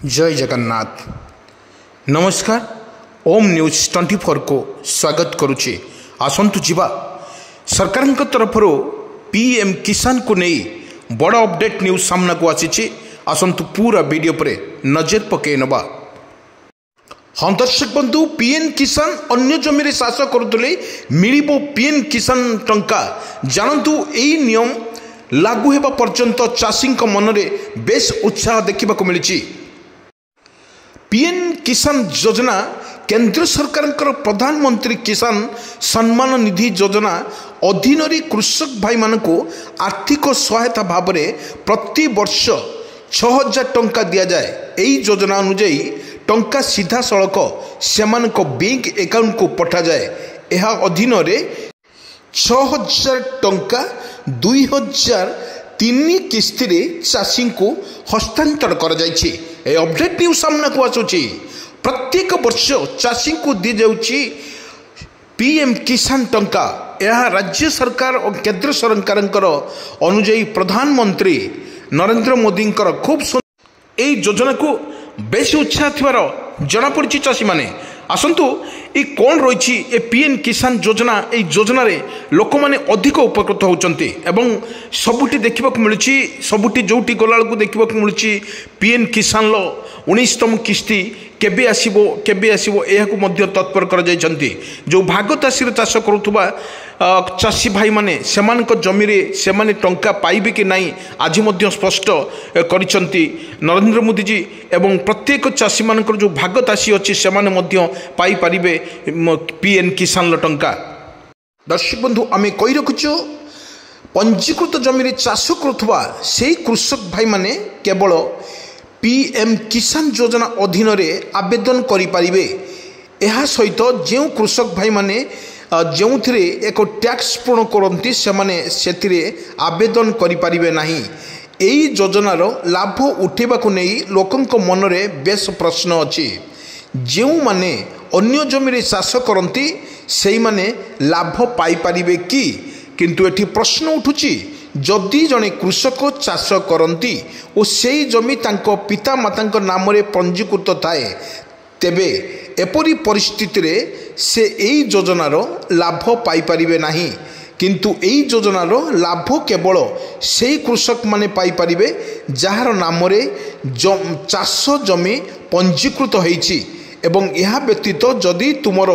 जय जगन्नाथ। नमस्कार। ओम न्यूज 24 को स्वागत करुचे। आसंतु जीवा सरकार तरफ पीएम किसान को नहीं बड़ अपडेट न्यूज सामना को आसी। आसंतु पूरा वीडियो पर नजर पकई नवा। हाँ दर्शक बंधु, पीएम किसान अन्य जमी चाष करुले मिल पीएम किसान टंका जानतु। यही नियम लागू होगा पर्यंत चाषी मन में बेस उत्साह देखा मिली। पीएम किसान योजना केंद्र सरकार प्रधानमंत्री किसान सम्मान निधि योजना अधीन कृषक भाई मानक आर्थिक सहायता भाव में प्रति वर्ष 6000 टंका दि जाए। यही योजना अनुजाई टंका सीधा सड़क से बैंक अकाउंट को पठा जाए। यह अधीन 6000 टंका 2003 किस्ती चाषी को हस्तांतर कर अपडेट न्यूज सामना को आसूची। प्रत्येक वर्ष चाषी को दी जाउची पीएम किसान टंका। यह राज्य सरकार और केंद्र सरकार अनुजाई प्रधानमंत्री नरेंद्र मोदी खूब योजना को बेस उत्साह थी जनापड़ी। चाषी माने आसतु ये कौन रही ए पीएम किसान योजना। ये योजना रे लोक मैंने अधिक उपकृत होती सबुटी देखा मिली। सबुटी जोटी गला देखा मिली पीएम किसान 19तम किस्ती केबे आसीबो यह तत्पर कर जो भागतासी चाष करुवा चाषी भाई माने जमी से टंका पाइबे कि नहीं आज स्पष्ट करिसंती नरेंद्र मोदी जी। एवं प्रत्येक चाषी मान जो भागतासी अच्छी से पाई पारिबे पीएम किसान टंका। दर्शक बंधु, आमे कही रखुचु पंजीकृत जमी चाष करुवा से कृषक भाई माने केवल पीएम किसान योजना अधीन आवेदन करें। यह सहित जो कृषक भाई माने जो एक टैक्स पूर्ण करती से आवेदन करें नहीं। यही योजनार लाभ उठेबा नहीं लोकों मन में बेस प्रश्न अच्छी। जो माने अन्य जमी चाष करती से माने लाभ पाई पारिबे कि, किंतु एठी प्रश्न उठुची जदि जड़े कृषक चाष करती और से जमी तांको पिता माता नाम रे पंजीकृत थाए तेबे एपरी परिस्थिति रे से यही योजनार लाभ पाई पारिबे नहीं। किंतु यही योजनार लाभ केवल से कृषक माने पाई पारिबे जार नाम रे चाष जमी पंजीकृत होईची। एवं यह व्यतीत जदि तुमर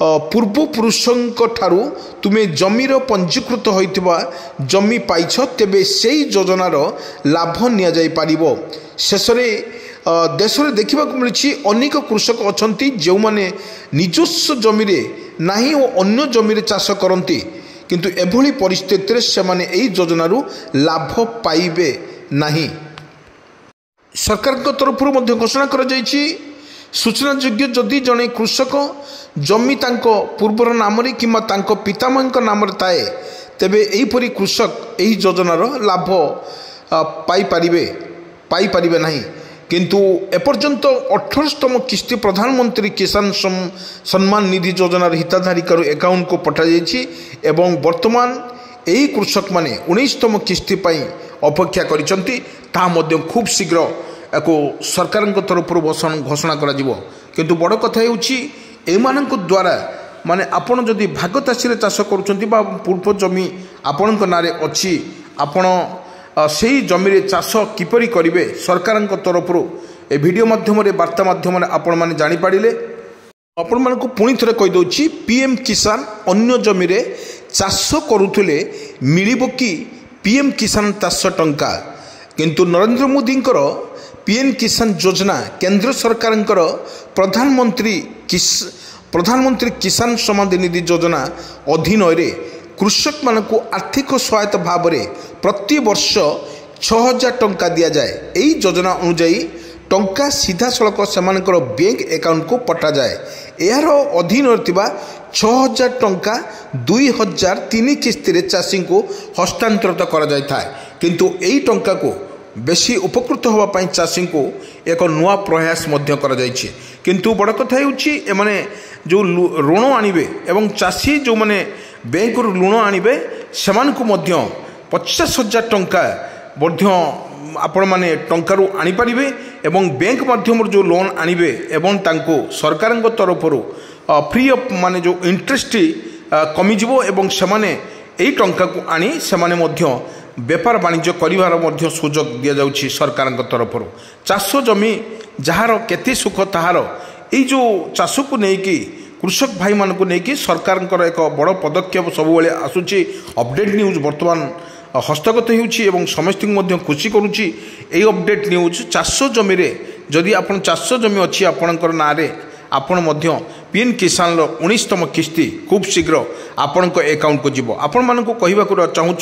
पूर्वपुरुषों ठारू तुमे जमीर पंजीकृत होइतिबा जमी पाइछ तेबे सेही योजनार लाभ निया जाई पारिबो। शेषरे देश में देखा मिली अनेक कृषक अच्छी जो माने निजस्व जमी नहीं और अन्य जमी चाष करती किंतु एभली परिस्थिति से माने एही योजनारू लाभ पाइबे नहीं। सरकार तरफ घोषणा कर सूचना योग्य जदि जड़े कृषक जमी तांको पूर्वर नाम कि पितामह नाम थाए तेबे एहीपरी कृषक यही योजनार लाभ पाई पारिबे नहीं। किंतु एपर्यंत 18तम किस्ती प्रधानमंत्री किसान सम्मान निधि योजनार हिताधारी अकाउंट को पठा जाइछि एवं वर्तमान यही कृषक माने 19तम किस्ती पाई अपेक्षा करिसंती। ता मध्य खूब शीघ्र एको सरकार तरफ घोषणा करा जिवो। किंतु बड़ कथा हेउछि एमानक द्वारा माने आपण जदि भागतासी चाष करुछंती बा पूर्व जमी आपणक नारे अछि आपण सेही जमी चाष किपरि करिवे सरकार तरफ ए वीडियो माध्यम वार्ता माध्यम आपण माने जानि पाड़िले। आपण मानक पुणी थरे कहि दउछि पीएम किसान अन्य जमी चाष करुथुले मिलिबो कि पीएम किसान चाष टंका। किंतु नरेंद्र मोदी पीएम किसान योजना केंद्र सरकार प्रधानमंत्री किसान सम्मान निधि योजना अधीन कृषक मान को आर्थिक सहायता भाव में प्रति वर्ष 6000 टंका दि जाए। यही योजना अनुजाई टंका सीधा सड़क से बैंक अकाउंट को पठा जाए। यार अधीन 6000 टंका 2003 किस्ती चाषी को हस्तांतरित कर जाए। किंतु यही टंका को बेसी उपकृत होगापाई चाषी को एक नुआ प्रयास कर जाइए। किंतु बड़ कथा एमाने जो ऋण आणवे एवं चाषी जो माने बैंक ऋण आणवे से 50,000 टंका आपण माने टंकारु आनी पारिबे एवं बैंक माध्यम जो लोन आनिबे एवं तांको सरकार तरफरु फ्री ऑफ माने जो इंटरेस्ट कमी जिवो एवं सेमाने एई टंका को आनी सेमाने मध्य बेपार वाणिज्य करिवार मध्य सुजोग दिया जाउछि सरकार तरफरु चाष जमी जहार केते सुख ताहार एई जो चाष को नेकी कृषक भाई मान को नेकी सरकार एक बड़ पदक्षेप सब बेले आसुछि अपडेट न्यूज वर्तमान हस्तगत होउछि समस्त खुशी करुच्ची यही अपडेट न्यूज चाष जमी जदि आपन चाष जमी अच्छी आपणकर नारे आपण मध्य पीएम किसान 19तम किस्ती खूब शीघ्र आपण अकाउंट को जीव आपण मानक कहवा चाहूँ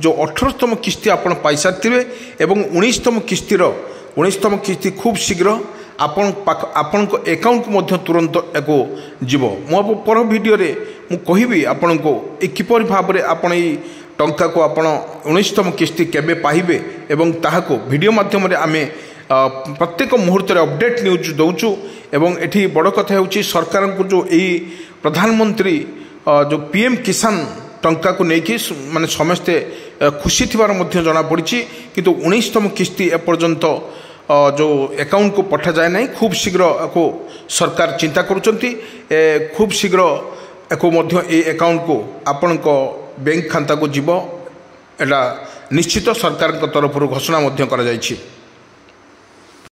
जो 18तम किस्ती आपण पाई सारी एवं 19तम किस्ती खूब शीघ्र आपण अकाउंट को तुरंत एको जीव मो पर वीडियो रे मु कहबी आपण को किपर भाव में आपण टंका को आपण 19तम किस्ती केबे पाइबे एवं ताहाको वीडियो माध्यम रे आमे प्रत्येक मुहूर्त अपडेट न्यूज दौचु एवं एठी बड़ कथा होची सरकार को जो यही प्रधानमंत्री जो पीएम किसान टंका को लेकिन माने समस्ते खुशी थिबार मध्य जना पड़ी किंतु 19तम किस्ती एपर्यंत जो अकाउंट को पठा जाए नहीं खूब शीघ्र को सरकार चिंता करुचंती खूब शीघ्र एको मध्य ए अकाउंट को आपण को बैंक खाता को जीव एटा निश्चित सरकार तरफ घोषणा मध्य करा जायछि।